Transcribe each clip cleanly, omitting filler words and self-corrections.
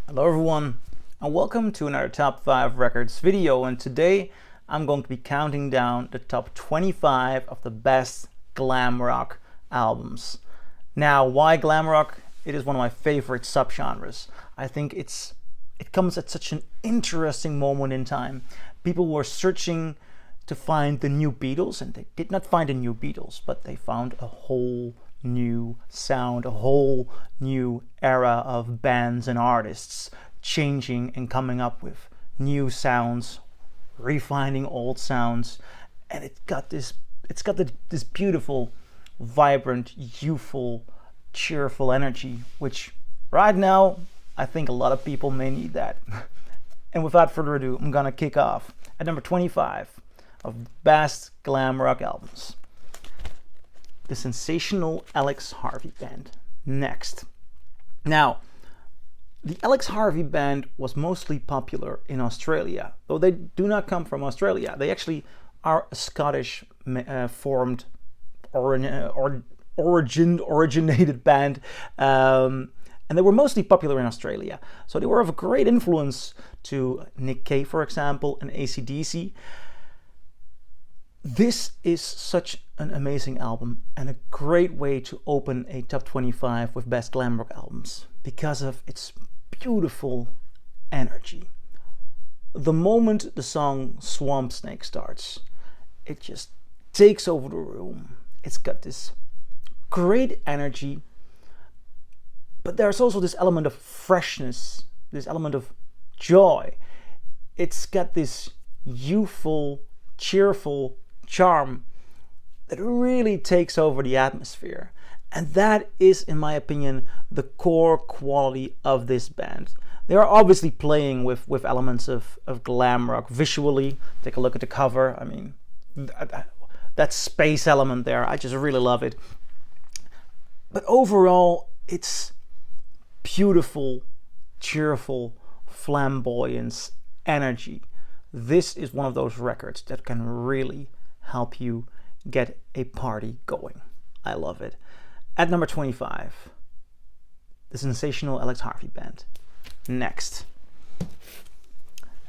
Hello everyone, and welcome to another Top 5 Records video, and today I'm going to be counting down the top 25 of the best glam rock albums. Now, why glam rock? It is one of my favorite subgenres. I think it comes at such an interesting moment in time. People were searching to find the new Beatles, and they did not find the new Beatles, but they found a whole new sound, a whole new era of bands and artists changing and coming up with new sounds, refining old sounds, and it's got this beautiful, vibrant, youthful, cheerful energy, which right now I think a lot of people may need that. And without further ado, I'm gonna kick off at number 25 of best glam rock albums. The Sensational Alex Harvey Band. Next. Now, the Alex Harvey Band was mostly popular in Australia, though they do not come from Australia. They actually are a Scottish formed originated band, and they were mostly popular in Australia. So they were of a great influence to Nick Cave, for example, and AC/DC. This is such an amazing album and a great way to open a top 25 with best glam rock albums because of its beautiful energy. The moment the song Swamp Snake starts, it just takes over the room. It's got this great energy, but there's also this element of freshness, this element of joy. It's got this youthful, cheerful charm that really takes over the atmosphere, and that is, in my opinion, the core quality of this band. They are obviously playing with elements of glam rock visually. Take a look at the cover. I mean, that space element there, I just really love it. But overall, it's beautiful, cheerful, flamboyance, energy. This is one of those records that can really help you get a party going. I love it. At number 25, the Sensational Alex Harvey Band. Next.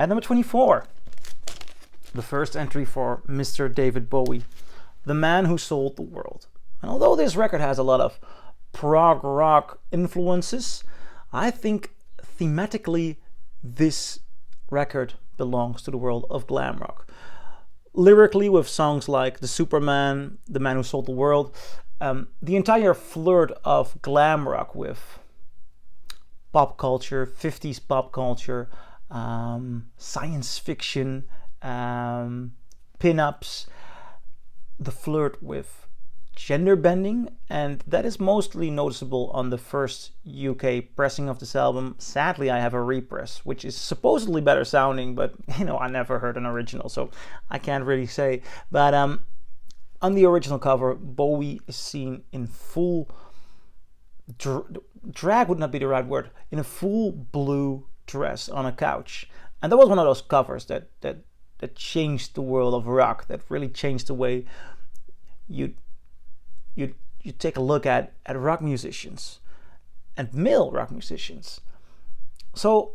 At number 24, the first entry for Mr. David Bowie, The Man Who Sold the World. And although this record has a lot of prog rock influences, I think thematically this record belongs to the world of glam rock. Lyrically, with songs like The Superman, The Man Who Sold the World, the entire flirt of glam rock with pop culture, 50s pop culture, science fiction, pin-ups, the flirt with gender bending, and that is mostly noticeable on the first UK pressing of this album. Sadly, I have a repress, which is supposedly better sounding, but I never heard an original, so I can't really say. But on the original cover, Bowie is seen in full drag would not be the right word, in a full blue dress on a couch, and that was one of those covers that changed the world of rock, that really changed the way you take a look at rock musicians and male rock musicians. So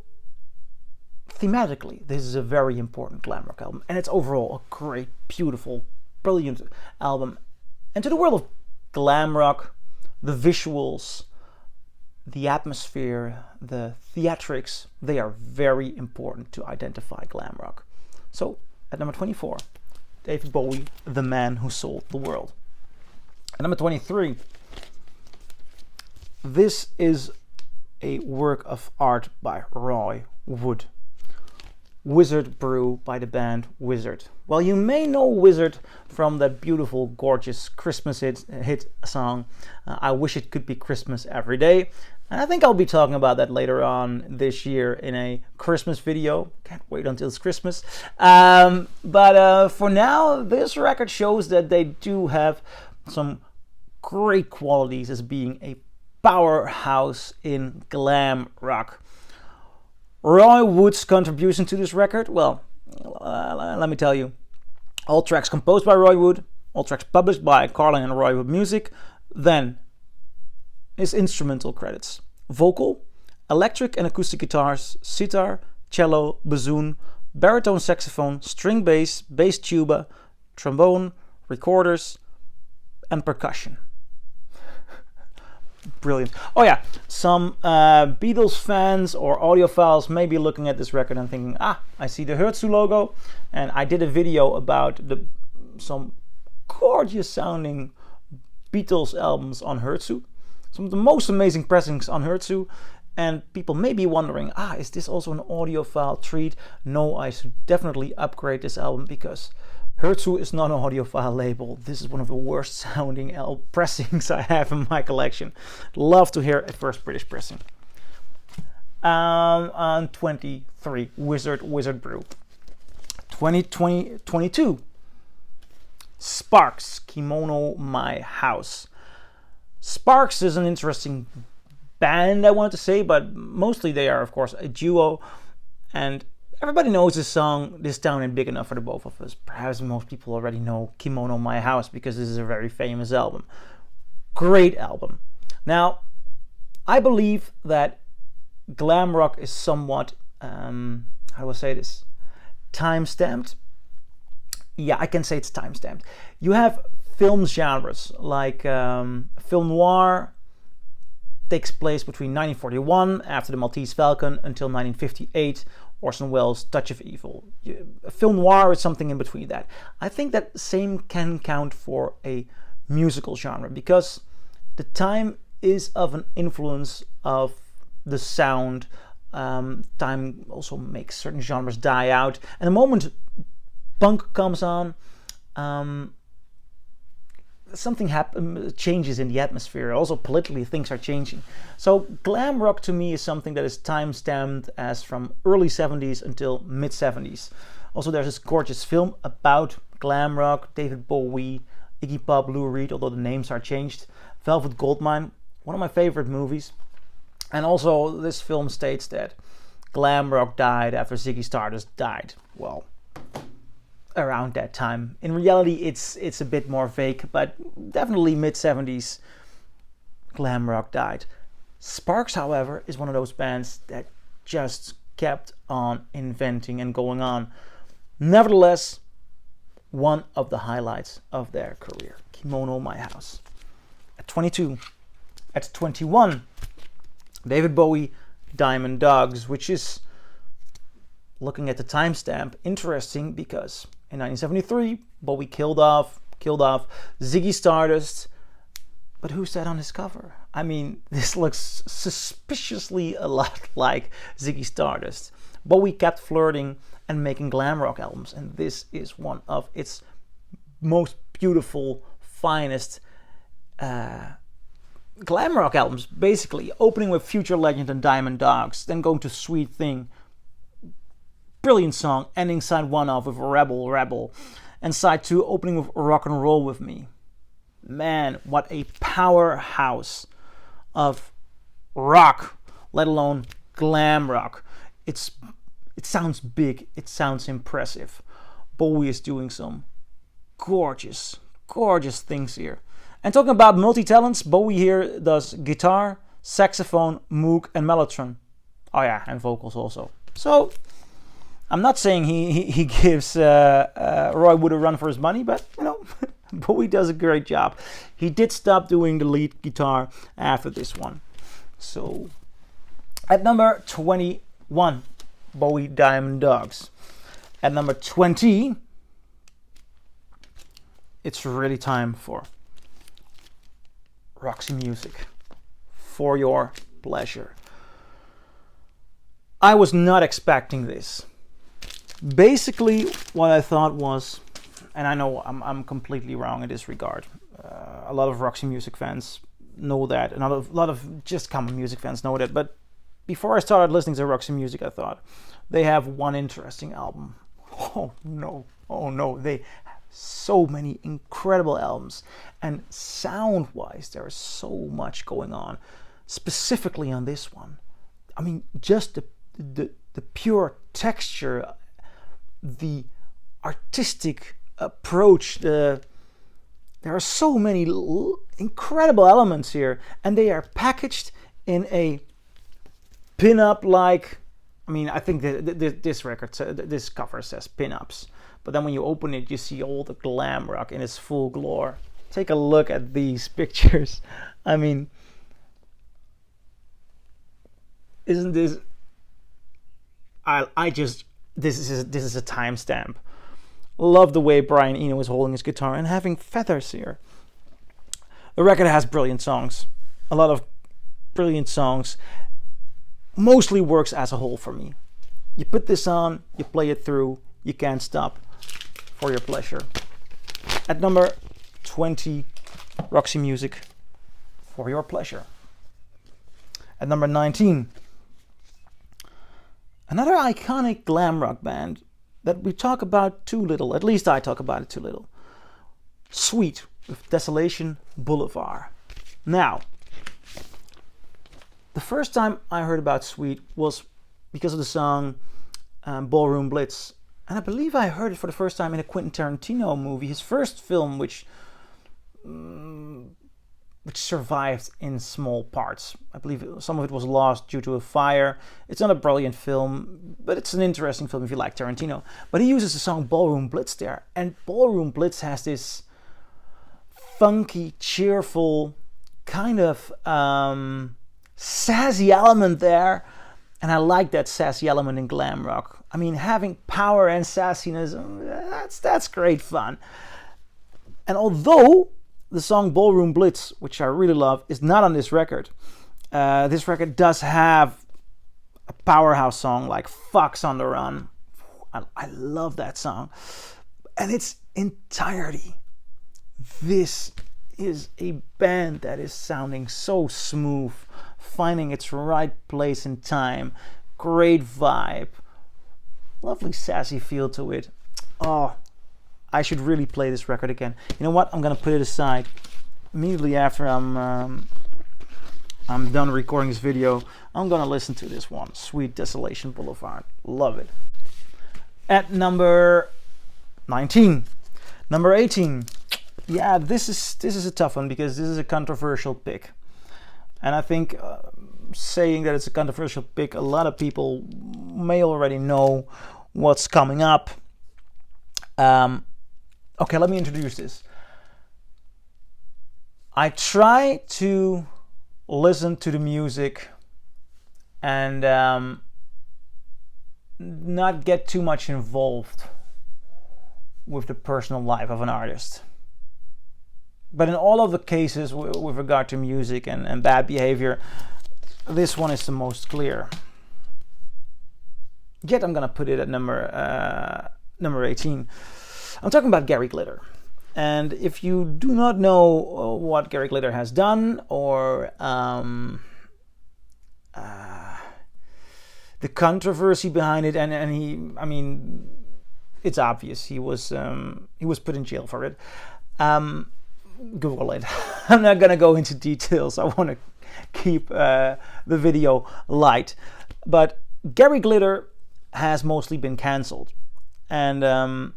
thematically, this is a very important glam rock album, and it's overall a great, beautiful, brilliant album. And to the world of glam rock, the visuals, the atmosphere, the theatrics, they are very important to identify glam rock. So at number 24, David Bowie, The Man Who Sold the World. At number 23, this is a work of art by Roy Wood. Wizzard, Brew by the band Wizzard. Well, you may know Wizzard from that beautiful, gorgeous Christmas hit song, I Wish It Could Be Christmas Every Day. And I think I'll be talking about that later on this year in a Christmas video. Can't wait until it's Christmas. But for now, this record shows that they do have some great qualities as being a powerhouse in glam rock. Roy Wood's contribution to this record, well, let me tell you. All tracks composed by Roy Wood, all tracks published by Carlin and Roy Wood Music. Then his instrumental credits. Vocal, electric and acoustic guitars, sitar, cello, bassoon, baritone saxophone, string bass tuba, trombone, recorders, and percussion. Brilliant. Oh yeah, some Beatles fans or audiophiles may be looking at this record and thinking, I see the Hertzu logo, and I did a video about some gorgeous sounding Beatles albums on Hertzu, some of the most amazing pressings on Hertzu, and people may be wondering, is this also an audiophile treat? No, I should definitely upgrade this album because Hertzu is not an audiophile label. This is one of the worst sounding pressings I have in my collection. Love to hear a first British pressing. On 23, Wizzard Brew. 22, Sparks, Kimono My House. Sparks is an interesting band, I want to say, but mostly they are, of course, a duo, and everybody knows this song, This Town Ain't Big Enough for the Both of Us. Perhaps most people already know Kimono My House because this is a very famous album. Great album. Now, I believe that glam rock is somewhat, how do I say this, time-stamped. Yeah, I can say it's time-stamped. You have film genres like film noir, takes place between 1941, after the Maltese Falcon, until 1958, Orson Welles' Touch of Evil. Film noir is something in between that. I think that same can count for a musical genre, because the time is of an influence of the sound. Time also makes certain genres die out, and the moment punk comes on, something changes in the atmosphere. Also politically things are changing. So glam rock to me is something that is time-stamped as from early 70s until mid 70s. Also there's this gorgeous film about glam rock, David Bowie, Iggy Pop, Lou Reed, although the names are changed. Velvet Goldmine, one of my favorite movies. And also this film states that glam rock died after Ziggy Stardust died. Well, around that time. In reality, it's a bit more vague, but definitely mid 70s, glam rock died. Sparks, however, is one of those bands that just kept on inventing and going on. Nevertheless, one of the highlights of their career. Kimono My House. At 22. At 21, David Bowie, Diamond Dogs, which is, looking at the timestamp, interesting because in 1973, Bowie killed off Ziggy Stardust. But who's that on his cover? I mean, this looks suspiciously a lot like Ziggy Stardust. Bowie kept flirting and making glam rock albums, and this is one of its most beautiful, finest glam rock albums. Basically, opening with Future Legend and Diamond Dogs, then going to Sweet Thing. Brilliant song, ending side 1 off with Rebel, and side 2 opening with Rock and Roll With Me. Man, what a powerhouse of rock, let alone glam rock. It sounds big, it sounds impressive. Bowie is doing some gorgeous things here. And talking about multi-talents, Bowie here does guitar, saxophone, moog, and mellotron. Oh yeah, and vocals also. So, I'm not saying he gives Roy Wood a run for his money, but you know, Bowie does a great job. He did stop doing the lead guitar after this one. So, at number 21, Bowie, Diamond Dogs. At number 20, it's really time for Roxy music. For your pleasure. I was not expecting this. Basically, what I thought was, and I know I'm completely wrong in this regard. A lot of Roxy music fans know that, and a lot of just common music fans know that. But before I started listening to Roxy music, I thought they have one interesting album. Oh no, they have so many incredible albums, and sound-wise, there is so much going on. Specifically on this one, I mean, just the pure texture, the artistic approach, there are so many incredible elements here, and they are packaged in a pin-up like, I mean, I think this record, this cover says pin-ups, but then when you open it, you see all the glam rock in its full glory. Take a look at these pictures. I mean, isn't this? This is a timestamp. Love the way Brian Eno is holding his guitar and having feathers here. The record has brilliant songs, a lot of brilliant songs. Mostly works as a whole for me. You put this on, you play it through, you can't stop for your pleasure. At number 20, Roxy Music, For Your Pleasure. At number 19, another iconic glam rock band that we talk about too little, at least I talk about it too little. Sweet with Desolation, Boulevard. Now, the first time I heard about Sweet was because of the song Ballroom Blitz. And I believe I heard it for the first time in a Quentin Tarantino movie, his first film, which survived in small parts. I believe some of it was lost due to a fire. It's not a brilliant film, but it's an interesting film if you like Tarantino. But he uses the song Ballroom Blitz there. And Ballroom Blitz has this funky, cheerful, kind of sassy element there. And I like that sassy element in glam rock. I mean, having power and sassiness, that's great fun. And although the song Ballroom Blitz, which I really love, is not on this record, this record does have a powerhouse song like Fox on the Run. I love that song. And its entirety. This is a band that is sounding so smooth, finding its right place in time, great vibe, lovely sassy feel to it. Oh, I should really play this record again. You know what? I'm gonna put it aside immediately after I'm done recording this video. I'm gonna listen to this one, Sweet Desolation Boulevard. Love it. At number 19, number 18. Yeah, this is a tough one because this is a controversial pick, and I think saying that it's a controversial pick, a lot of people may already know what's coming up. Okay, let me introduce this. I try to listen to the music and not get too much involved with the personal life of an artist. But in all of the cases with regard to music and bad behavior, this one is the most clear. Yet I'm gonna put it at number 18. I'm talking about Gary Glitter. And if you do not know what Gary Glitter has done, or the controversy behind it, and he, I mean, it's obvious he was put in jail for it. Google it. I'm not gonna go into details. I want to keep the video light. But Gary Glitter has mostly been cancelled, and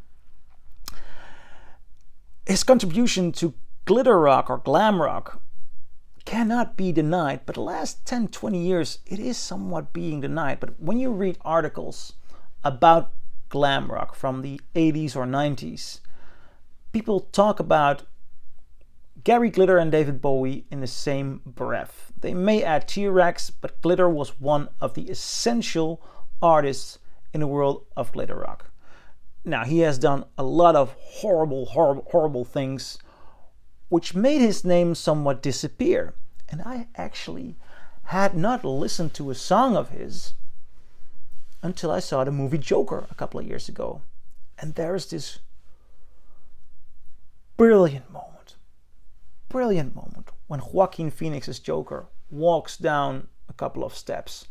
his contribution to glitter rock or glam rock cannot be denied. But the last 10-20 years, it is somewhat being denied. But when you read articles about glam rock from the 80s or 90s, people talk about Gary Glitter and David Bowie in the same breath. They may add T-Rex, but Glitter was one of the essential artists in the world of glitter rock. Now, he has done a lot of horrible things, which made his name somewhat disappear. And I actually had not listened to a song of his until I saw the movie Joker a couple of years ago. And there's this brilliant moment when Joaquin Phoenix's Joker walks down a couple of steps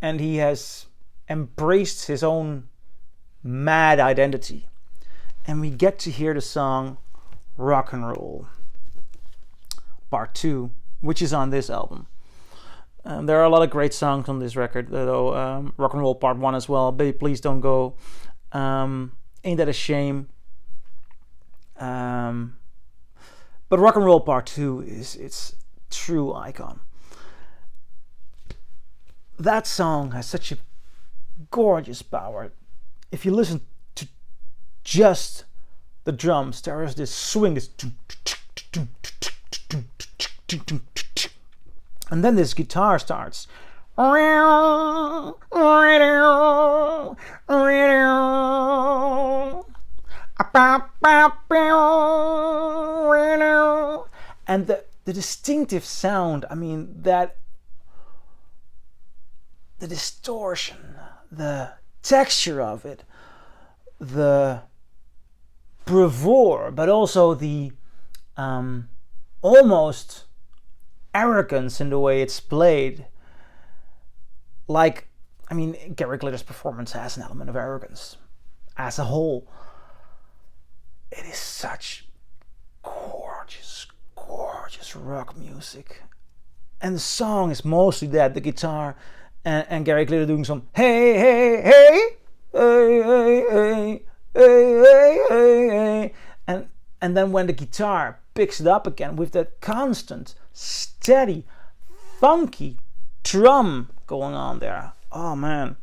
and he has embraced his own mad identity, and we get to hear the song Rock and Roll Part 2, which is on this album. There are a lot of great songs on this record, though. Rock and Roll Part 1 as well, Baby Please Don't Go, Ain't That a Shame. But Rock and Roll Part 2 is its true icon. that song has such a gorgeous power. If you listen to just the drums, there is this swing, this, and then this guitar starts. And the distinctive sound, I mean, that the distortion, the texture of it, the bravura, but also the almost arrogance in the way it's played. Like, I mean, Gary Glitter's performance has an element of arrogance as a whole. It is such gorgeous, gorgeous rock music. And the song is mostly that, the guitar and Gary Glitter doing some hey, hey, hey, hey, hey, hey, hey, hey, hey. And then when the guitar picks it up again with that constant, steady, funky drum going on there. Oh man.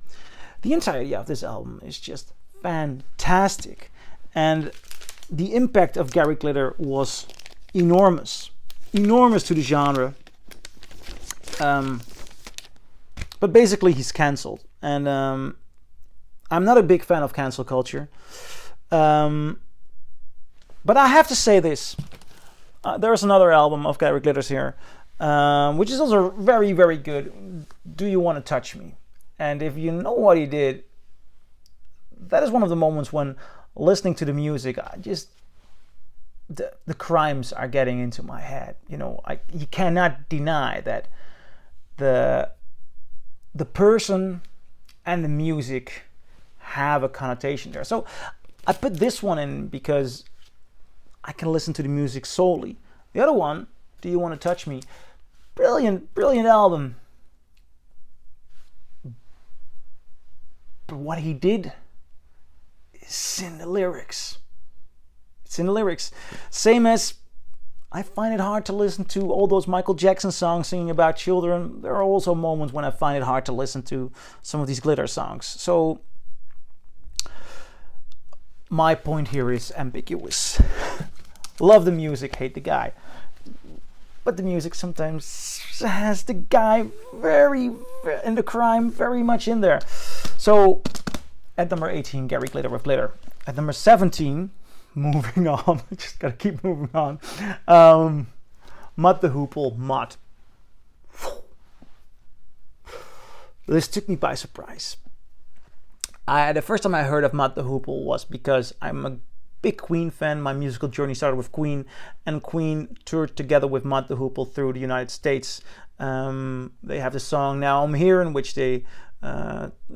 The entirety of this album is just fantastic. And the impact of Gary Glitter was enormous. Enormous to the genre. But basically he's cancelled. And I'm not a big fan of cancel culture. But I have to say this. There's another album of Gary Glitter's here, which is also very, very good. Do You Want to Touch Me? And if you know what he did, that is one of the moments when listening to the music, I just the crimes are getting into my head. You know, you cannot deny that the person and the music have a connotation there. So I put this one in because I can listen to the music solely. The other one, Do You Want to Touch Me? Brilliant, brilliant album. But what he did is in the lyrics. It's in the lyrics. Same as I find it hard to listen to all those Michael Jackson songs singing about children. There are also moments when I find it hard to listen to some of these Glitter songs. So my point here is ambiguous. Love the music, hate the guy. But the music sometimes has the guy and the crime very much in there. So at number 18, Gary Glitter with Glitter. At number 17, moving on, just gotta keep moving on. Mott the Hoople, Mott. This took me by surprise. The first time I heard of Mott the Hoople was because I'm a big Queen fan. My musical journey started with Queen, and Queen toured together with Mott the Hoople through the United States. They have the song Now I'm Here, in which they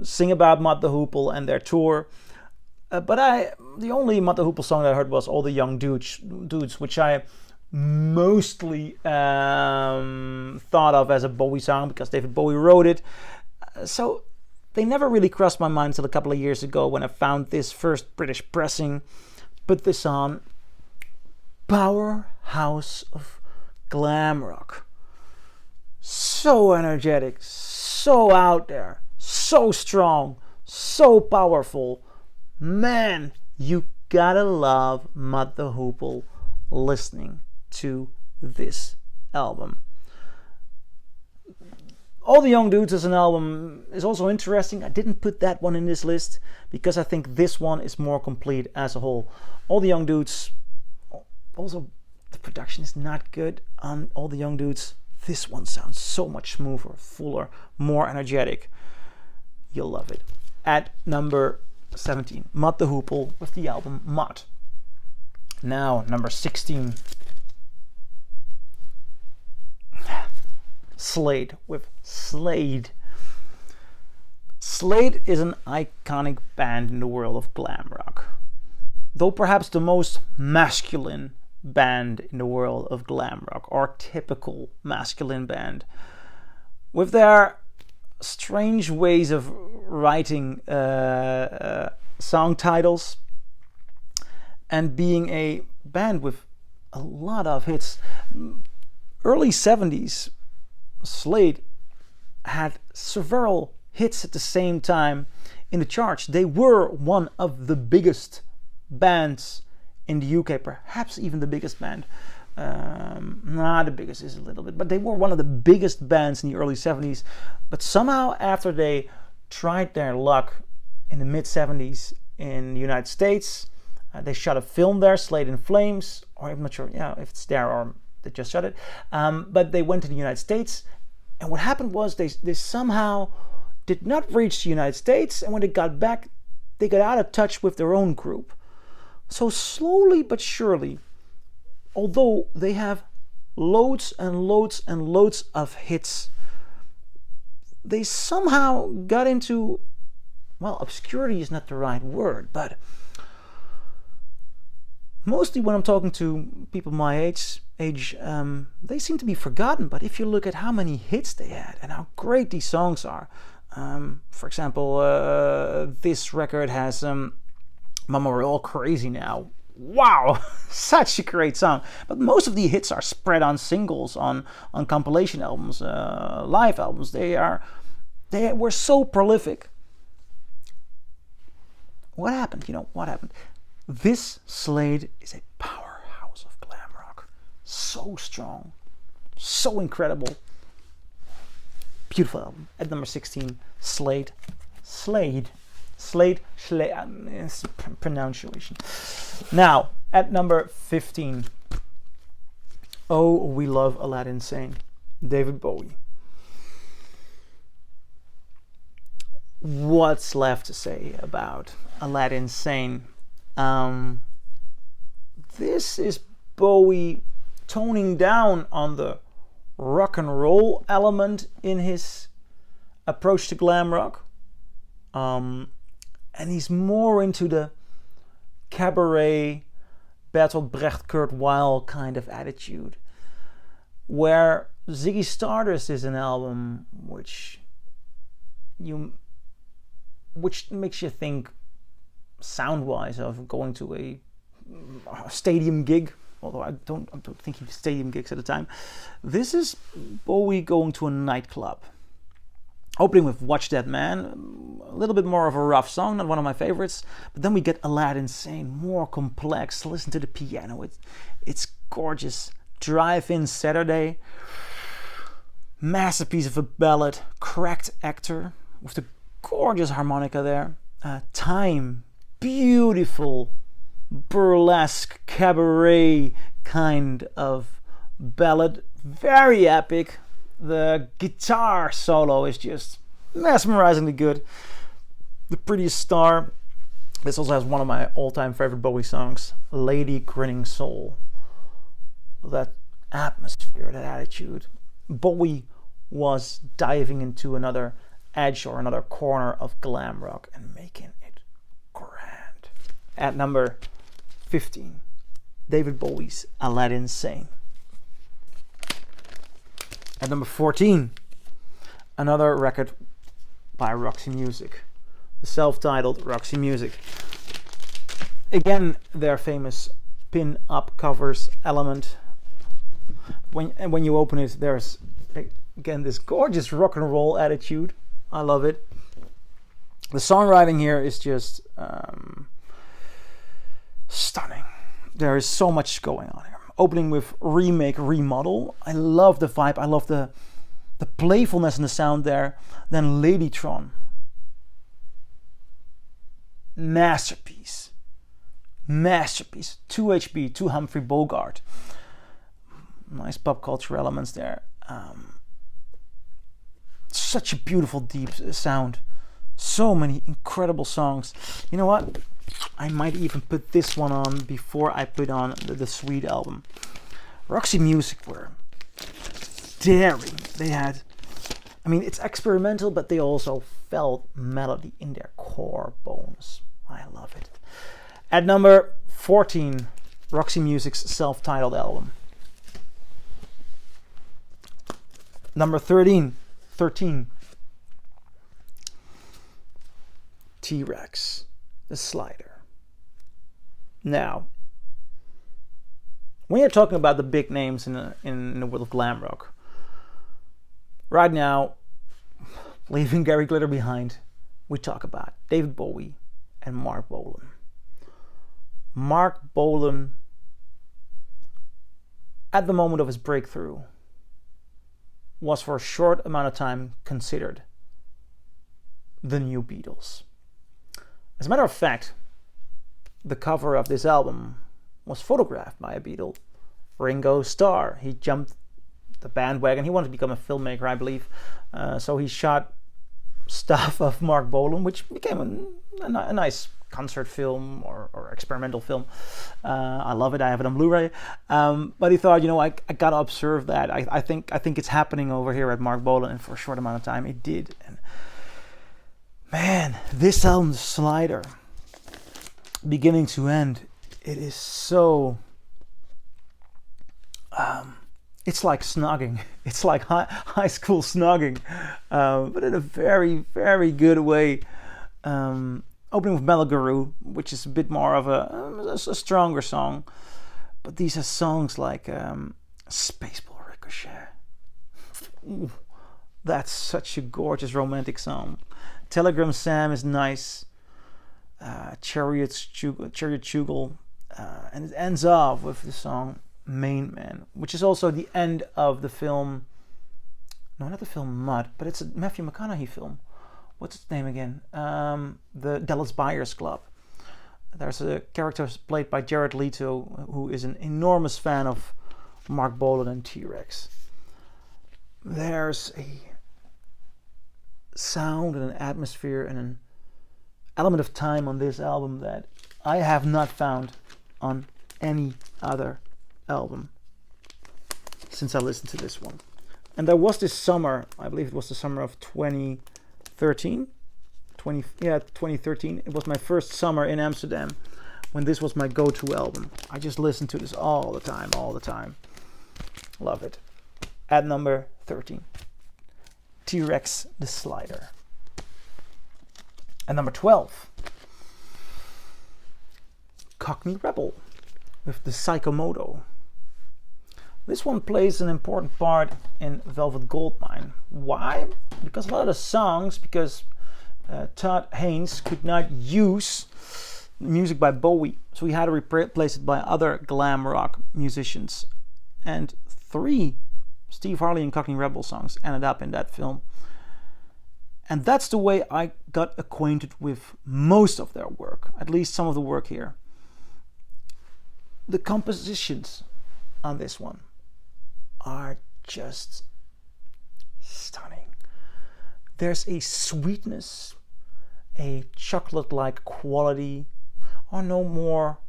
sing about Mott the Hoople and their tour. But the only Mott the Hoople song that I heard was All the Young Dudes, which I mostly thought of as a Bowie song because David Bowie wrote it. So they never really crossed my mind until a couple of years ago when I found this first British pressing. Put this on. Powerhouse of glam rock. So energetic, so out there, so strong, so powerful. Man, you gotta love Mott the Hoople listening to this album. All the Young Dudes as an album is also interesting. I didn't put that one in this list because I think this one is more complete as a whole. All the Young Dudes, also the production is not good on All the Young Dudes. This one sounds so much smoother, fuller, more energetic. You'll love it. At number 17, Mott the Hoople with the album Mott. Now, number 16, Slade with Slade. Slade is an iconic band in the world of glam rock, though perhaps the most masculine band in the world of glam rock, or typical masculine band, with their strange ways of writing song titles and being a band with a lot of hits. Early 70s, Slade had several hits at the same time in the charts. They were one of the biggest bands in the UK, perhaps even the biggest band. The biggest is a little bit, but they were one of the biggest bands in the early 70s. But somehow after they tried their luck in the mid 70s in the United States, they shot a film there, Slade in Flames, or I'm not sure if it's there or they just shot it. But they went to the United States, and what happened was they somehow did not reach the United States, and when they got back, they got out of touch with their own group. So slowly but surely, although they have loads and loads and loads of hits, they somehow got into, well, obscurity is not the right word, but mostly when I'm talking to people my age, they seem to be forgotten. But if you look at how many hits they had and how great these songs are, for example, this record has Mama We're All Crazy Now. Wow, such a great song. But most of the hits are spread on singles, on compilation albums, live albums. They were so prolific. What happened? What happened? This Slade is a powerhouse of glam rock. So strong, so incredible. Beautiful album. At number 16, Slade. It's pronunciation. Now, at number 15, Oh, We Love Aladdin, Sane, David Bowie. What's left to say about Aladdin, Sane? This is Bowie toning down on the rock and roll element in his approach to glam rock. And he's more into the cabaret, Bertolt Brecht, Kurt Weill kind of attitude. Where Ziggy Stardust is an album which makes you think sound-wise of going to a stadium gig, although I don't think he did stadium gigs at the time. This is Bowie going to a nightclub. Opening with Watch That Man, a little bit more of a rough song, not one of my favorites, but then we get Aladdin Sane, more complex. Listen to the piano, it's gorgeous. Drive-In Saturday, masterpiece of a ballad, cracked actor with the gorgeous harmonica there. Time, beautiful, burlesque, cabaret kind of ballad, very epic. The guitar solo is just mesmerizingly good. The Prettiest Star. This also has one of my all-time favorite Bowie songs, Lady Grinning Soul. That atmosphere, that attitude. Bowie was diving into another edge or another corner of glam rock and making it grand. At number 15, David Bowie's Aladdin Sane. At number 14, another record by Roxy Music, the self-titled Roxy Music. Again, their famous pin-up covers element. When you open it, there's again this gorgeous rock and roll attitude. I love it. The songwriting here is just stunning. There is so much going on here. Opening with Remake, Remodel. I love the vibe. I love the playfulness in the sound there. Then Ladytron. Masterpiece. 2HB, 2 Humphrey Bogart. Nice pop culture elements there. Such a beautiful deep sound. So many incredible songs. You know what? I might even put this one on before I put on the Sweet album. Roxy Music were daring. They had, it's experimental, but they also felt melody in their core bones. I love it. At number 14, Roxy Music's self-titled album. Number 13, T-Rex, the Slider. Now, when you're talking about the big names in the world of glam rock, right now, Leaving Gary Glitter behind, we talk about David Bowie and Mark Bolan. Mark Bolan, at the moment of his breakthrough, was for a short amount of time considered the new Beatles. As a matter of fact, the cover of this album was photographed by a Beatle, Ringo Starr. He jumped the bandwagon. He wanted to become a filmmaker, I believe. So he shot stuff of Mark Bolan, which became a nice concert film or experimental film. I love it. I have it on Blu-ray. But he thought, I gotta observe that. I think it's happening over here at Mark Bolan, and for a short amount of time it did. And man, this album, Slider, beginning to end, it is so. It's like snogging. It's like high school snogging, but in a very, very good way. Opening with Menagerie, which is a bit more of a stronger song. But these are songs like Spaceball Ricochet. Ooh, that's such a gorgeous romantic song. Telegram Sam is nice. Chariot Chugel. And it ends off with the song Main Man, which is also the end of the film. No, not the film Mott, but it's a Matthew McConaughey film. What's its name again? The Dallas Buyers Club. There's a character played by Jared Leto who is an enormous fan of Mark Bolan and T-Rex. There's a sound and an atmosphere and an element of time on this album that I have not found on any other album since I listened to this one. And there was this summer, I believe it was the summer of 2013. It was my first summer in Amsterdam when this was my go-to album. I just listened to this all the time. Love it. At number 13, T-Rex the Slider. At number 12, Cockney Rebel with the Psychomodo. This one plays an important part in Velvet Goldmine. Why? Because a lot of the songs, Todd Haynes could not use music by Bowie, so he had to replace it by other glam rock musicians. And 3 Steve Harley and Cockney Rebel songs ended up in that film. And that's the way I got acquainted with most of their work, at least some of the work here. The compositions on this one are just stunning. There's a sweetness, a chocolate-like quality, or no more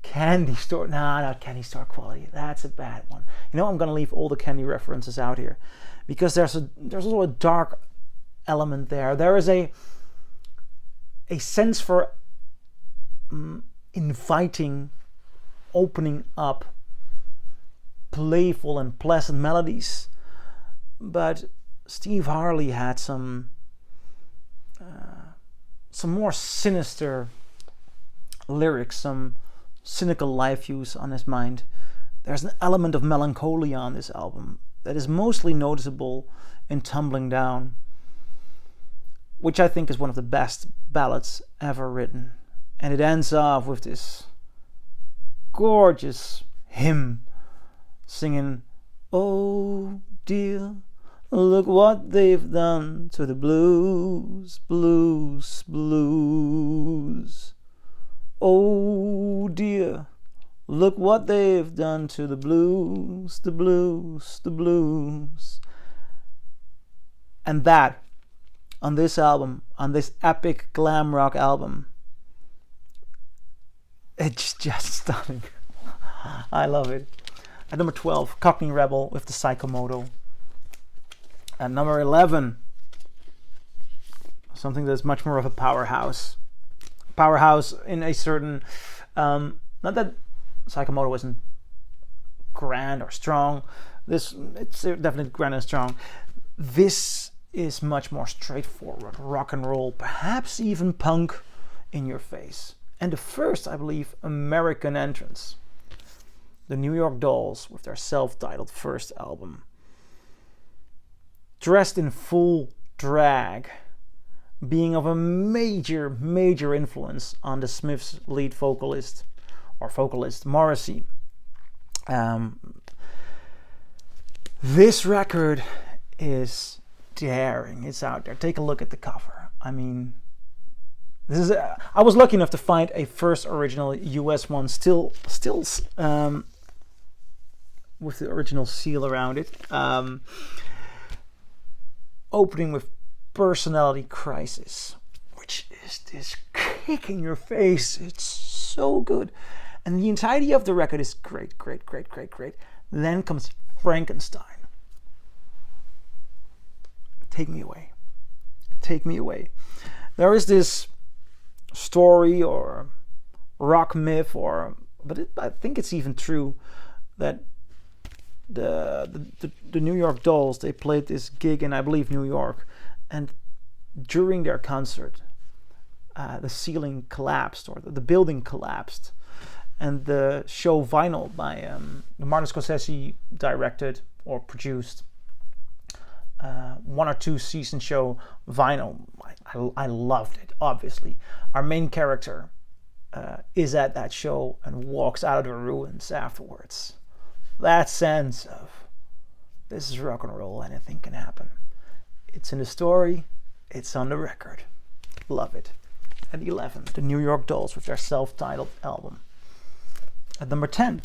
candy store. Nah, not candy store quality. That's a bad one. I'm going to leave all the candy references out here because there's also a dark element there. There is a sense for inviting, opening up, playful and pleasant melodies. But Steve Harley had some more sinister lyrics, some cynical life views on his mind. There's an element of melancholia on this album that is mostly noticeable in Tumbling Down, which I think is one of the best ballads ever written. And it ends off with this gorgeous hymn singing, "Oh dear, look what they've done to the blues, blues, blues. Oh dear, look what they've done to the blues, the blues, the blues." And that, on this album, on this epic glam rock album, it's just stunning. I love it. At number 12, Cockney Rebel with the Psychomodo. At number 11, something that's much more of a powerhouse. Powerhouse in a certain... not that Psychomodo isn't grand or strong. It's definitely grand and strong. This is much more straightforward. Rock and roll, perhaps even punk in your face. And the first, I believe, American entrance. The New York Dolls with their self-titled first album. Dressed in full drag being of a major influence on the Smiths' lead vocalist Morrissey. This record is daring. It's out there. Take a look at the cover. I mean, I was lucky enough to find a first original US one, still with the original seal around it. Opening with Personality Crisis, which is this kick in your face. It's so good. And the entirety of the record is great. Then comes Frankenstein. Take me away. There is this story or rock myth, I think it's even true, that the New York Dolls, they played this gig in, I believe, New York, and during their concert, the ceiling collapsed, or the building collapsed, and the show Vinyl by Martin Scorsese directed or produced, 1 or 2 season show Vinyl. I loved it, obviously. Our main character is at that show and walks out of the ruins afterwards. That sense of, this is rock and roll, anything can happen. It's in the story, it's on the record. Love it. At 11, the New York Dolls with their self-titled album. At number 10,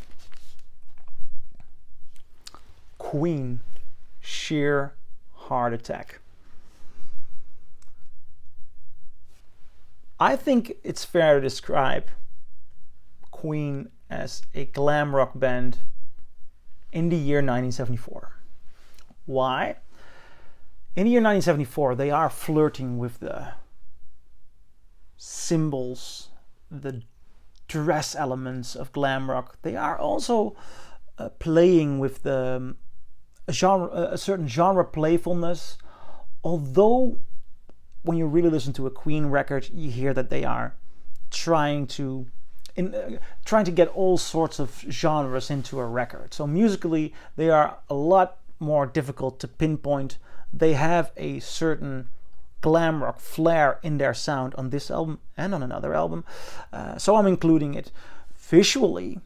Queen, Sheer Heart Attack. I think it's fair to describe Queen as a glam rock band in the year 1974. Why? In the year 1974, they are flirting with the symbols, the dress elements of glam rock. They are also playing with a certain genre playfulness. Although, when you really listen to a Queen record, you hear that they are trying to get all sorts of genres into a record. So musically, they are a lot more difficult to pinpoint. They have a certain glam rock flair in their sound on this album and on another album. So I'm including it. Visually,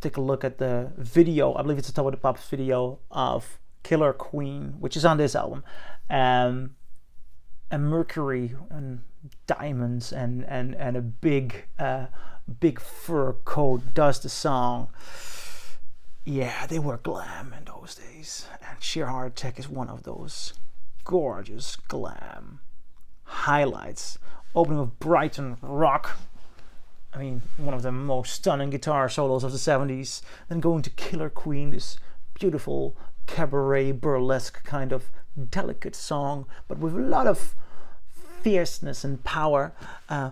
take a look at the video. I believe it's the Top of the Pops video of Killer Queen, which is on this album. And Mercury and diamonds and a big fur coat does the song. Yeah, they were glam in those days, and Sheer Heart Attack is one of those gorgeous glam highlights. Opening with Brighton Rock, I mean, one of the most stunning guitar solos of the 70s. Then going to Killer Queen, this beautiful cabaret burlesque kind of delicate song, but with a lot of fierceness and power.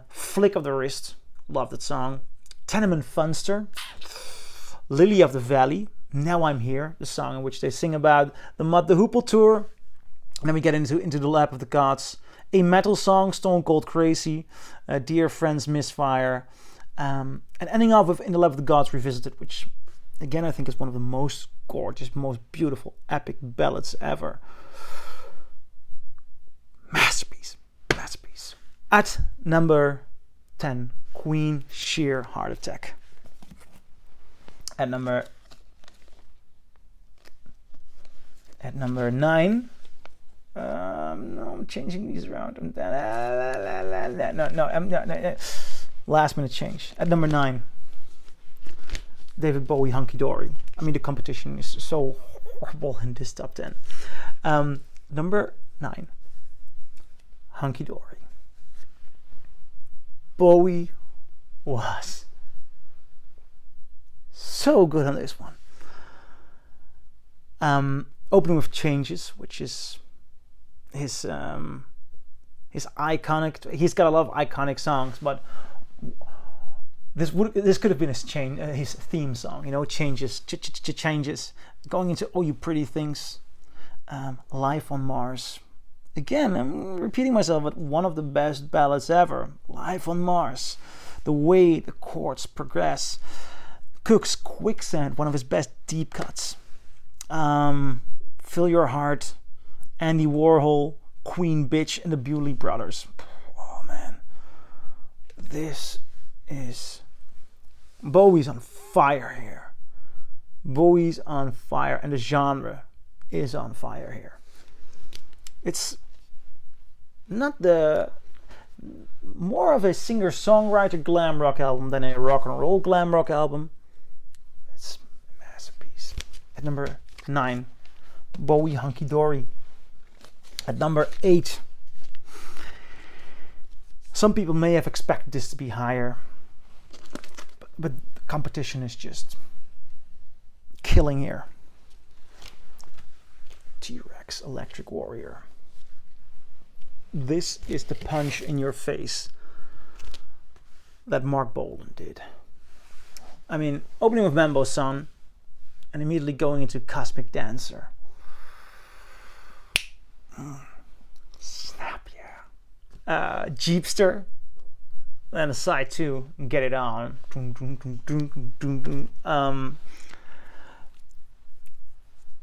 Flick of the Wrist, love that song. Tenement Funster, Lily of the Valley, Now I'm Here, the song in which they sing about the Mott the Hoople tour. And then we get into the Lap of the Gods, a metal song, Stone Cold Crazy, Dear Friends Misfire, and ending off with In the Lap of the Gods Revisited, which again I think is one of the most gorgeous, most beautiful, epic ballads ever. Masterpiece. At number 10, Queen, Sheer Heart Attack. At number 9, no, I'm changing these around. No. Last minute change. At number 9, David Bowie, Hunky Dory. I mean, the competition is so horrible in this top 10. Number 9, Hunky Dory. Bowie was so good on this one. Opening with Changes, which is his iconic. He's got a lot of iconic songs, but this could have been his theme song. You know, Changes, changes. Going into Oh You Pretty Things, Life on Mars. Again, I'm repeating myself, but one of the best ballads ever. Life on Mars. The way the chords progress. Cook's Quicksand, one of his best deep cuts. Fill Your Heart, Andy Warhol, Queen Bitch and the Bewley Brothers. Oh man, this is... Bowie's on fire here. Bowie's on fire, and the genre is on fire here. It's not the... more of a singer-songwriter glam rock album than a rock and roll glam rock album. It's a masterpiece. At number 9, Bowie, Hunky Dory. At number 8, some people may have expected this to be higher, but the competition is just killing here. T-Rex, Electric Warrior. This is the punch in your face that Mark Bolan did. I mean, opening with Mambo Son and immediately going into Cosmic Dancer. Snap, yeah. Jeepster. Then a side 2, Get It On.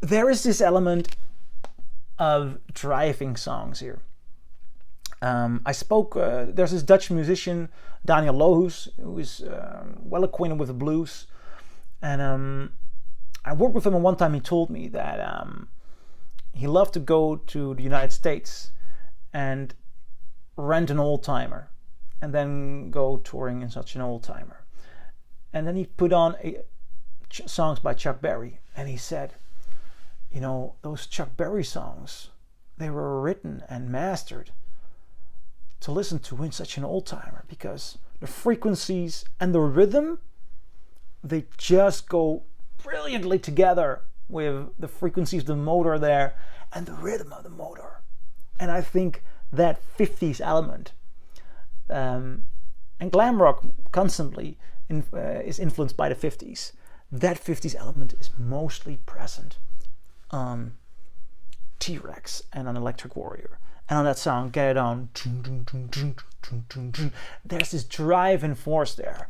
There is this element of driving songs here. I spoke, there's this Dutch musician, Daniel Lohus, who is well acquainted with the blues. And I worked with him, and one time he told me that he loved to go to the United States and rent an old-timer and then go touring in such an old-timer. And then he put on songs by Chuck Berry, and he said, you know, those Chuck Berry songs, they were written and mastered to listen to in such an old-timer, because the frequencies and the rhythm, they just go brilliantly together with the frequencies of the motor there and the rhythm of the motor. And I think that 50s element, and glam rock constantly is influenced by the 50s. That 50s element is mostly present on T-Rex and on Electric Warrior. And on that song, Get It On, there's this drive and force there,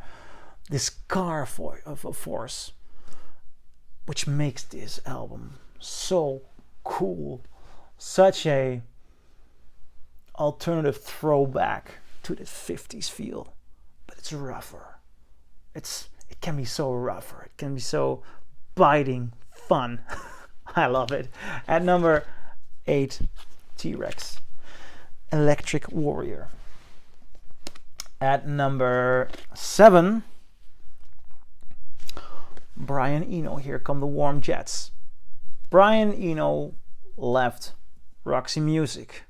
this car of force, which makes this album so cool. Such a alternative throwback to the 50s feel, but it's rougher. It can be so rougher. It can be so biting fun. I love it. At number 8, T-Rex, Electric Warrior. At number 7, Brian Eno, Here Come the Warm Jets. Brian Eno left Roxy Music,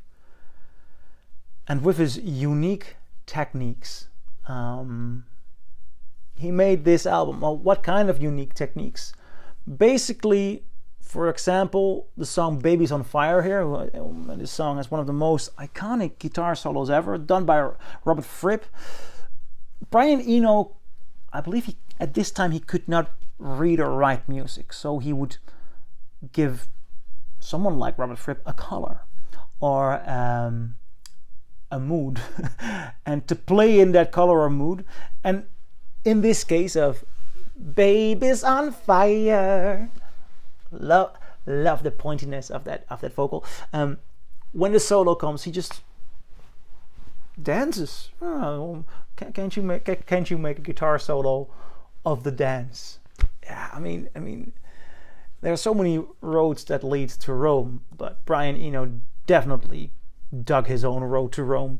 and with his unique techniques, he made this album. Well, what kind of unique techniques? Basically, for example, the song Baby's on Fire here. This song has one of the most iconic guitar solos ever, done by Robert Fripp. Brian Eno, I believe at this time he could not read or write music, so he would give someone like Robert Fripp a color or a mood and to play in that color or mood. And in this case of Baby's on Fire, love the pointiness of that vocal. When the solo comes, he just dances. Oh, can't you make a guitar solo of the dance? Yeah, I mean, there are so many roads that lead to Rome, but Brian Eno definitely dug his own road to Rome.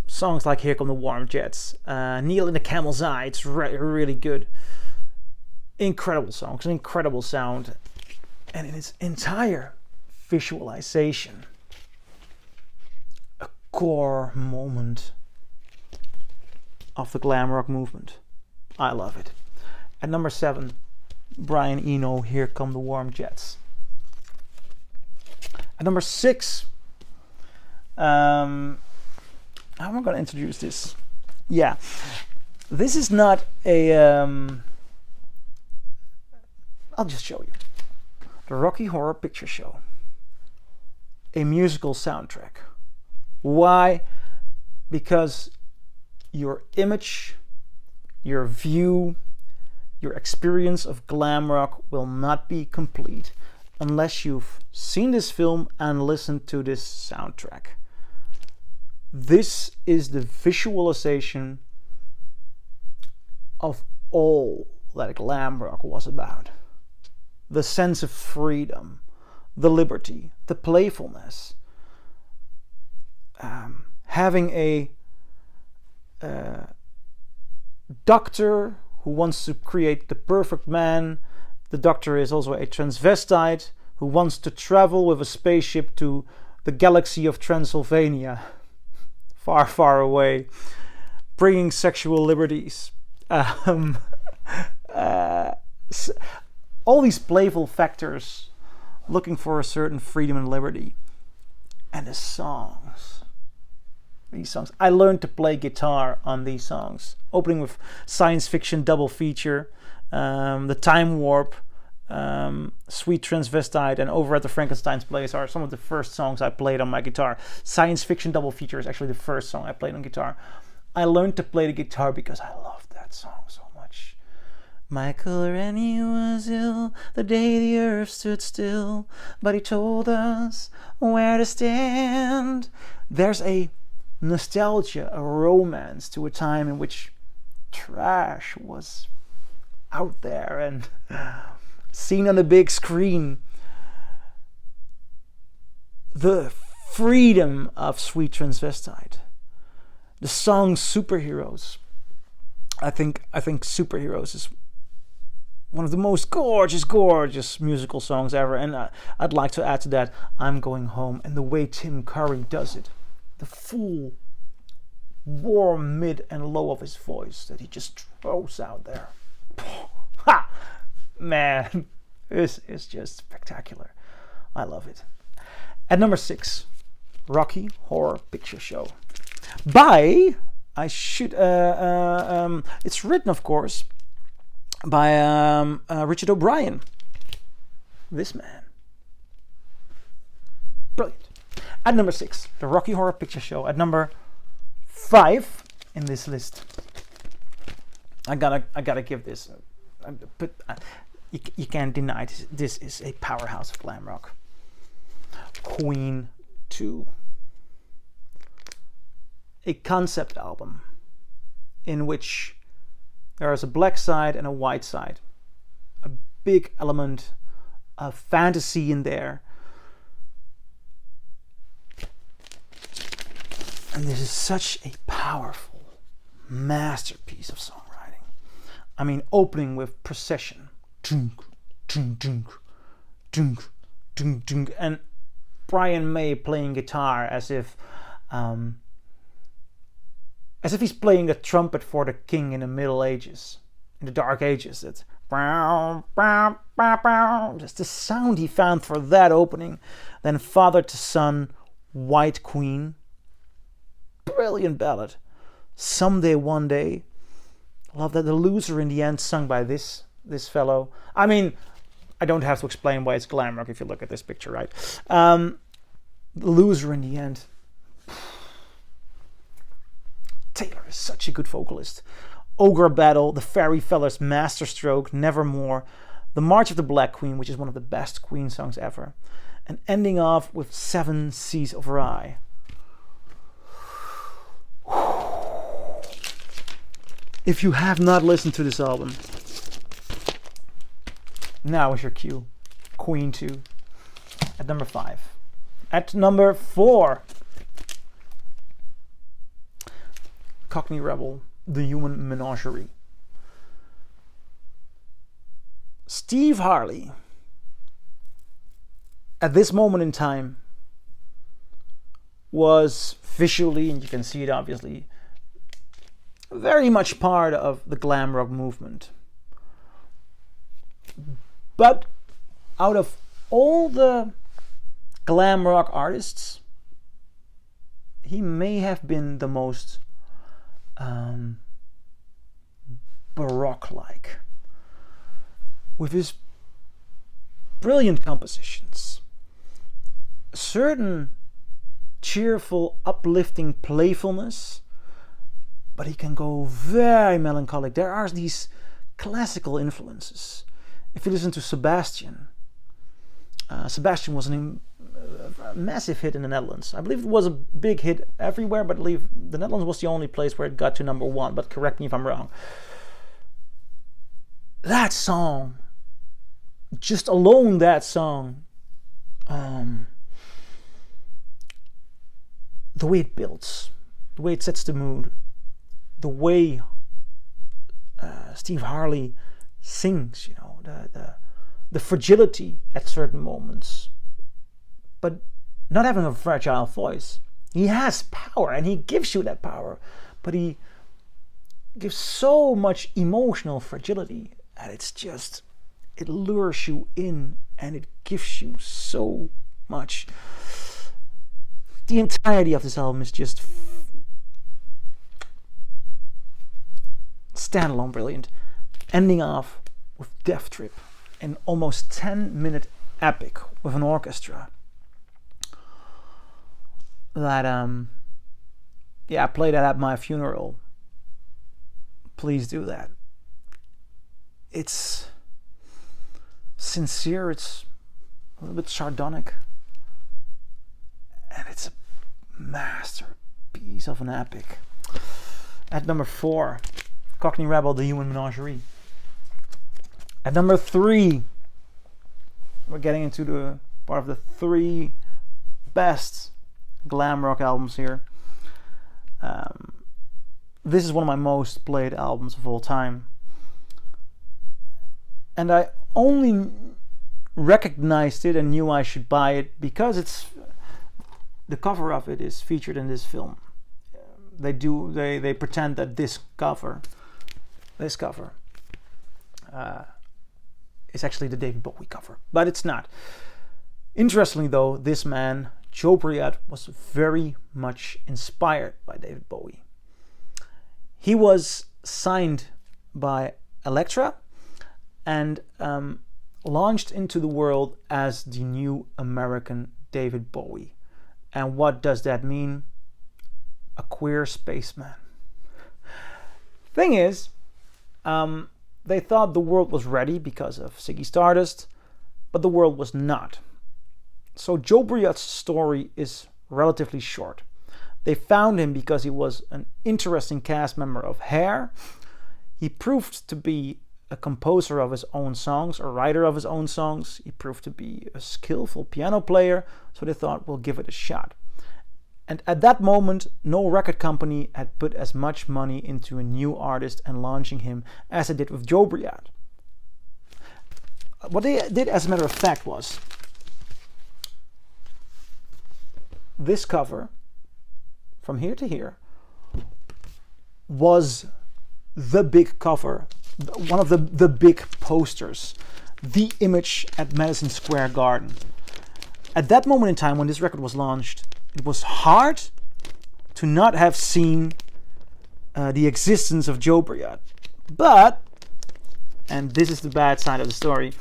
Songs like Here Come the Warm Jets, Kneel in the Camel's Eye, it's really good. Incredible songs, an incredible sound, and in its entire visualization, a core moment of the glam rock movement. I love it. At number 7, Brian Eno, Here Come the Warm Jets. At number 6, how am I going to introduce this? Yeah, this is not a... I'll just show you. The Rocky Horror Picture Show. A musical soundtrack. Why? Because your image, your view, your experience of glam rock will not be complete unless you've seen this film and listened to this soundtrack. This is the visualization of all that glam rock was about. The sense of freedom, the liberty, the playfulness. Having a doctor who wants to create the perfect man. The doctor is also a transvestite who wants to travel with a spaceship to the galaxy of Transylvania, far, far away, bringing sexual liberties. All these playful factors, looking for a certain freedom and liberty. And the songs. These songs. I learned to play guitar on these songs. Opening with science fiction double feature, The Time Warp, Sweet Transvestite, and Over at the Frankenstein's Place are some of the first songs I played on my guitar. Science fiction double feature is actually the first song I played on guitar. I learned to play the guitar because I loved that song so much. Michael Rennie was ill the day the earth stood still, but he told us where to stand. There's a nostalgia, a romance to a time in which trash was out there and seen on the big screen. The freedom of Sweet Transvestite. The song Superheroes. I think Superheroes is one of the most gorgeous musical songs ever. And I'd like to add to that I'm Going Home, and the way Tim Curry does it. The full warm mid and low of his voice that he just throws out there. Ha! Man, this is just spectacular. I love it. At number 6, Rocky Horror Picture Show. It's written, of course, by Richard O'Brien. This man. Brilliant. At number 6, the Rocky Horror Picture Show. At number 5 in this list, I gotta give this. But you can't deny this is a powerhouse of glam rock. Queen 2. A concept album in which there is a black side and a white side. A big element of fantasy in there. And this is such a powerful masterpiece of songwriting. I mean, opening with Procession. Dunk, dunk, dunk, dunk, dunk, dunk, and Brian May playing guitar as if he's playing a trumpet for the king in the Middle Ages, in the Dark Ages. It's just the sound he found for that opening. Then Father to Son, White Queen, brilliant ballad. Someday, One Day. I love that. The Loser in the End, sung by this fellow. I mean, I don't have to explain why it's glam rock if you look at this picture, right? The Loser in the End. Taylor is such a good vocalist. Ogre Battle, The Fairy Fellas, Masterstroke, Nevermore, The March of the Black Queen, which is one of the best Queen songs ever, and ending off with 7 Seas of Rye. If you have not listened to this album, now is your cue. Queen 2 at number 5. At number 4, Cockney Rebel, The Human Menagerie. Steve Harley, at this moment in time, was visually, and you can see it obviously, very much part of the glam rock movement. But out of all the glam rock artists, he may have been the most Baroque-like, with his brilliant compositions, a certain cheerful, uplifting playfulness, but he can go very melancholic. There are these classical influences. If you listen to Sebastian, Sebastian was a massive hit in the Netherlands. I believe it was a big hit everywhere, but I believe the Netherlands was the only place where it got to number 1, but correct me if I'm wrong. That song, just alone that song, the way it builds, the way it sets the mood, the way Steve Harley sings, the fragility at certain moments, but not having a fragile voice. He has power and he gives you that power, but he gives so much emotional fragility and it lures you in and it gives you so much. The entirety of this album is just standalone brilliant, ending off with Death Trip, an almost 10-minute epic with an orchestra that I played that at my funeral. Please do that. It's sincere, it's a little bit sardonic, and it's a masterpiece of an epic. At number 4, Cockney Rebel, The Human Menagerie. At number 3, we're getting into the part of the 3 best glam rock albums here. This is one of my most played albums of all time, and I only recognized it and knew I should buy it because the cover of it is featured in this film. They pretend that this cover is actually the David Bowie cover, but it's not. Interestingly though, this man, Jobriath, was very much inspired by David Bowie. He was signed by Elektra and launched into the world as the new American David Bowie. And what does that mean? A queer spaceman. Thing is, they thought the world was ready because of Ziggy Stardust, but the world was not. So Jobriath's story is relatively short. They found him because he was an interesting cast member of Hair. He proved to be a composer of his own songs, a writer of his own songs. He proved to be a skillful piano player, so they thought, we'll give it a shot. And at that moment, no record company had put as much money into a new artist and launching him as they did with Jobriath. What they did, as a matter of fact, was this cover, From Here to Here, was the big cover, one of the big posters, the image at Madison Square Garden. At that moment in time, when this record was launched, it was hard to not have seen the existence of Jobriath. But, and this is the bad side of the story,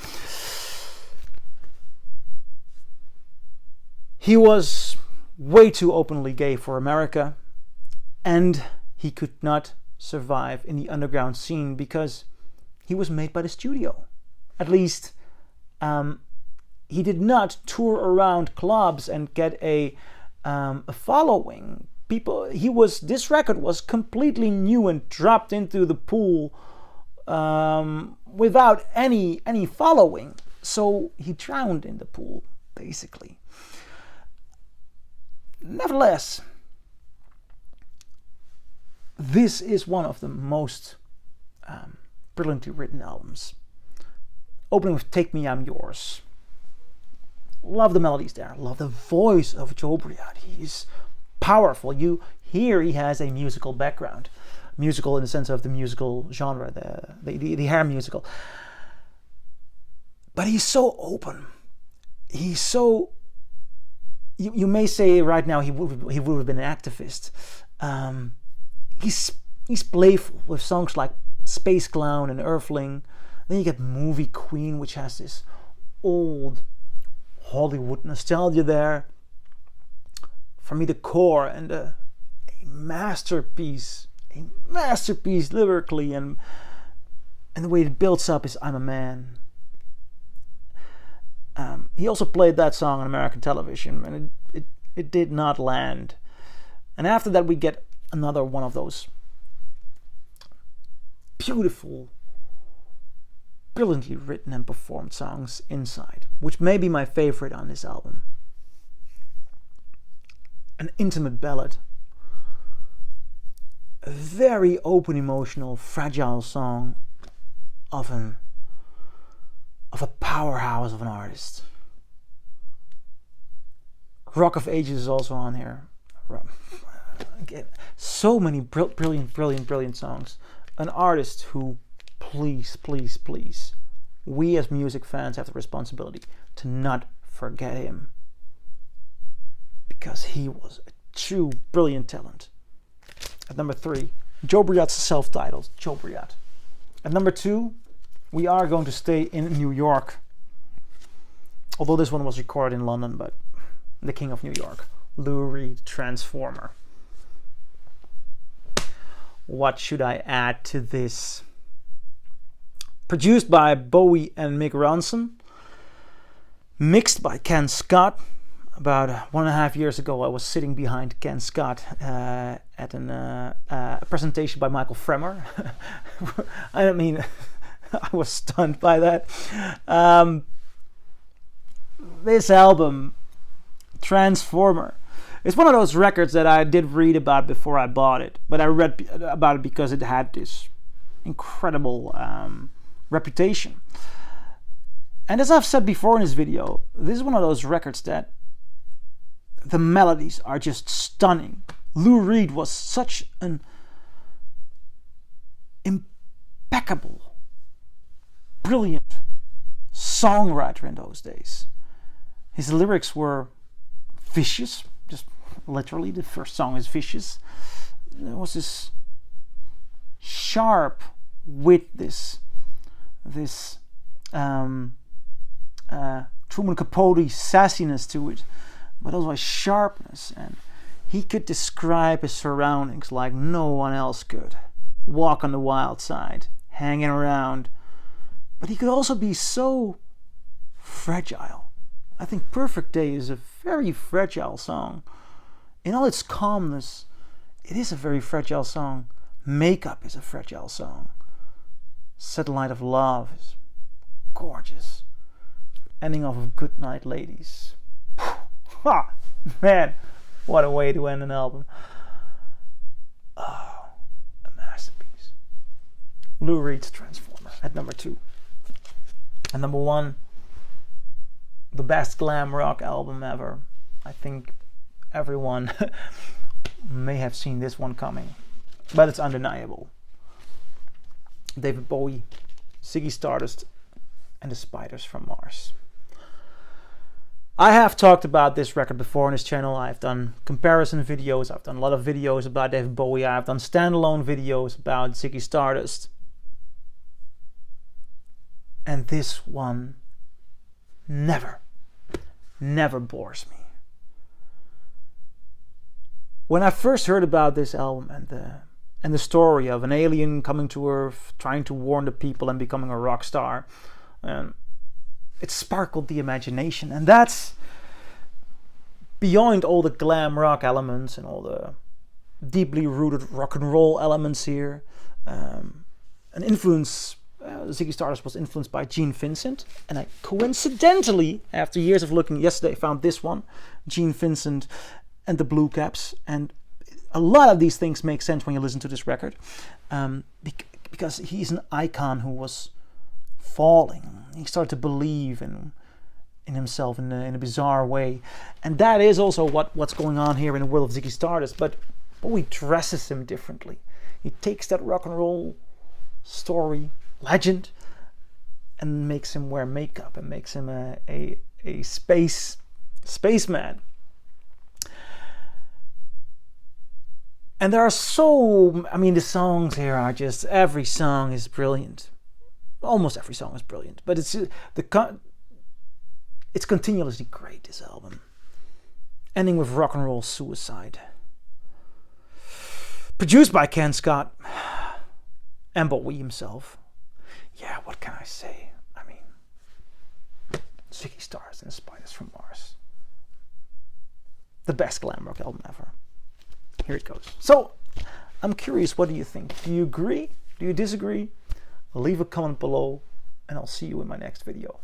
he was way too openly gay for America, and he could not survive in the underground scene because he was made by the studio. At least he did not tour around clubs and get a following. This record was completely new and dropped into the pool without any following. So he drowned in the pool, basically. Nevertheless, this is one of the most brilliantly written albums. Opening with Take Me, I'm Yours. Love the melodies there. Love the voice of Jobriath. He's powerful. You hear he has a musical background. Musical in the sense of the musical genre, the Hair musical. But he's so open. He's so... You may say right now he would have been an activist. He's playful with songs like Space Clown and Earthling. Then you get Movie Queen, which has this old Hollywood nostalgia there. For me, the core and a masterpiece lyrically, and the way it builds up is I'm a Man. He also played that song on American television, and it did not land. And after that, we get another one of those beautiful, brilliantly written and performed songs, Inside, which may be my favorite on this album. An intimate ballad, a very open, emotional, fragile song of a powerhouse of an artist. Rock of Ages is also on here. So many brilliant songs. An artist who, please, we as music fans have the responsibility to not forget him, because he was a true brilliant talent. At number 3, Jobriath's Selftitled, Jobriath. At number 2, we are going to stay in New York. Although this one was recorded in London, but the King of New York, Lou Reed, Transformer. What should I add to this? Produced by Bowie and Mick Ronson. Mixed by Ken Scott. About 1.5 years ago, I was sitting behind Ken Scott at a presentation by Michael Fremer. I mean, I was stunned by that. This album, Transformer, it's one of those records that I did read about before I bought it, but I read about it because it had this incredible reputation. And as I've said before in this video, this is one of those records that the melodies are just stunning. Lou Reed was such an impeccable, brilliant songwriter in those days. His lyrics were vicious, just literally. The first song is vicious. There was this sharp wit, this Truman Capote sassiness to it, but also a sharpness, and he could describe his surroundings like no one else could. Walk on the wild side, hanging around, but he could also be so fragile. I think Perfect Day is a very fragile song. In all its calmness, it is a very fragile song. Makeup is a fragile song. Satellite of Love is gorgeous. Ending off of Good Night Ladies. Ha! Man, what a way to end an album. Oh, a masterpiece. Lou Reed's Transformer at number 2. At number 1, the best glam rock album ever. I think everyone may have seen this one coming, but it's undeniable. David Bowie, Ziggy Stardust, and the Spiders from Mars. I have talked about this record before on this channel. I've done comparison videos. I've done a lot of videos about David Bowie. I've done standalone videos about Ziggy Stardust. And this one never bores me. When I first heard about this album and the story of an alien coming to Earth, trying to warn the people and becoming a rock star, it sparkled the imagination. And that's beyond all the glam rock elements and all the deeply rooted rock and roll elements here. An influence, Ziggy Stardust was influenced by Gene Vincent, and I coincidentally, after years of looking yesterday, found this one, Gene Vincent and the Blue Caps. And a lot of these things make sense when you listen to this record, because he's an icon who was falling. He started to believe in himself in a bizarre way, and that is also what's going on here in the world of Ziggy Stardust. But Bowie dresses him differently. He takes that rock and roll story legend and makes him wear makeup and makes him a spaceman. And there are the songs here are just, every song is brilliant. Almost every song is brilliant, but it's continuously great, this album. Ending with Rock and Roll Suicide. Produced by Ken Scott and Bowie himself. Yeah, what can I say? Ziggy Stardust and Spiders from Mars. The best glam rock album ever. Here it goes. So, I'm curious, what do you think? Do you agree? Do you disagree? Leave a comment below, and I'll see you in my next video.